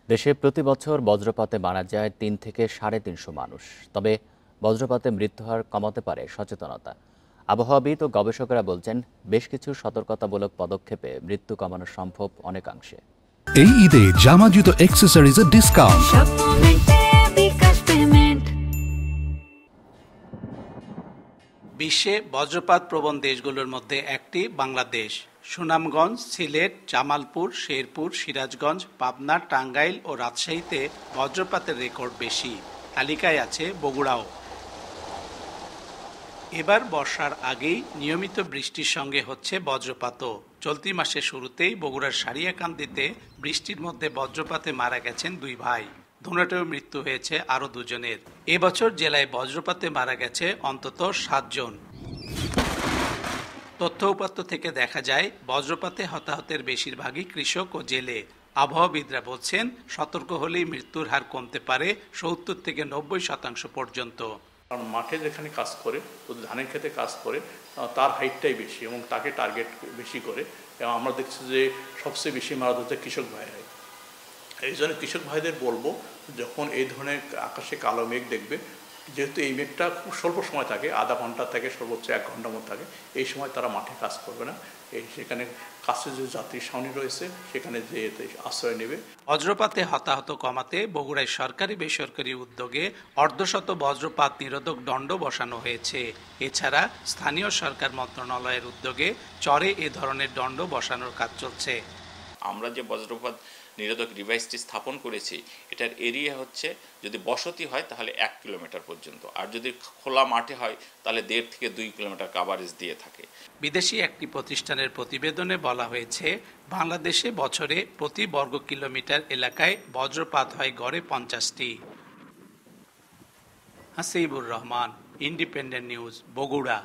দেশে প্রতি বছর বজ্রপাতে মারা যায় ৩ থেকে ৩৫০ মানুষ। তবে বজ্রপাতে মৃত্যুহার কমাতে পারে সচেতনতা। আবহাওয়াবিদ ও গবেষকেরা বলছেন, বেশ কিছু সতর্কতামূলক পদক্ষেপে মৃত্যু কমানো সম্ভব অনেকাংশে। এই ঈদে জামা জুতো অ্যাক্সেসরিজের ডিসকাউন্ট। বিশ্বে বজ্রপাত প্রবণ দেশগুলোর মধ্যে একটি বাংলাদেশ। সুনামগঞ্জ, সিলেট, জামালপুর, শেরপুর, সিরাজগঞ্জ, পাবনা, টাঙ্গাইল ও রাজশাহীতে বজ্রপাতের রেকর্ড বেশি। তালিকায় আছে বগুড়াও। এবার বর্ষার আগেই নিয়মিত বৃষ্টির সঙ্গে হচ্ছে বজ্রপাতও। চলতি মাসের শুরুতেই বগুড়ার সারিয়াকান্দিতে বৃষ্টির মধ্যে বজ্রপাতে মারা গেছেন 2 ভাই। ধুনাটেও মৃত্যু হয়েছে আরও 2 জনের। এবছর জেলায় বজ্রপাতে মারা গেছে অন্তত 7 জন। তথ্য উপাত্ত থেকে দেখা যায়, বজ্রপাতে হতাহতের বেশিরভাগই কৃষক ও জেলে। আবহাওয়াবিদরা বলছেন, সতর্ক হলেই মৃত্যুর হার কমতে পারে 70 থেকে 90% পর্যন্ত। কারণ মাঠে যেখানে কাজ করে, ধানের ক্ষেতে কাজ করে, তার হাইটটাই বেশি এবং তাকে টার্গেট বেশি করে। এবং আমরা দেখছি যে সবচেয়ে বেশি মারা যাচ্ছে কৃষক ভাইরাই। এই জন্য কৃষক ভাইদের বলবো, যখন এই ধরনের আকাশে কালো মেঘ দেখবে, যেহেতু এই মেঘটা খুব স্বল্প সময় থাকে, আধা ঘন্টা থেকে সর্বোচ্চ 1 ঘন্টার মতো থাকে, এই সময় তারা মাঠে কাজ করবে না। সেখানে কাছে যে যাত্রী ছাউনি রয়েছে সেখানে যে আশ্রয় নেবে। বজ্রপাতে হতাহত কমাতে বগুড়ায় সরকারি বেসরকারি উদ্যোগে অর্ধশত বজ্রপাত নিরোধক দণ্ড বসানো হয়েছে। এছাড়া স্থানীয় সরকার মন্ত্রণালয়ের উদ্যোগে চরে এ ধরনের দণ্ড বসানোর কাজ চলছে। আমরা যে বজ্রপাত নিরোধক ডিভাইসটি স্থাপন করেছি, এটার এরিয়া হচ্ছে, যদি বসতি হয় তাহলে 1 কিলোমিটার পর্যন্ত, আর যদি খোলা মাঠে হয় তাহলে 1.5 থেকে 2 কিলোমিটার কাভারেজ দিয়ে থাকে। বিদেশি একটি প্রতিষ্ঠানের প্রতিবেদনে বলা হয়েছে, বাংলাদেশে বছরে প্রতি বর্গ কিলোমিটার এলাকায় বজ্রপাত হয় গড়ে 50টি। Hasibur Rahman, Independent News, Bogura.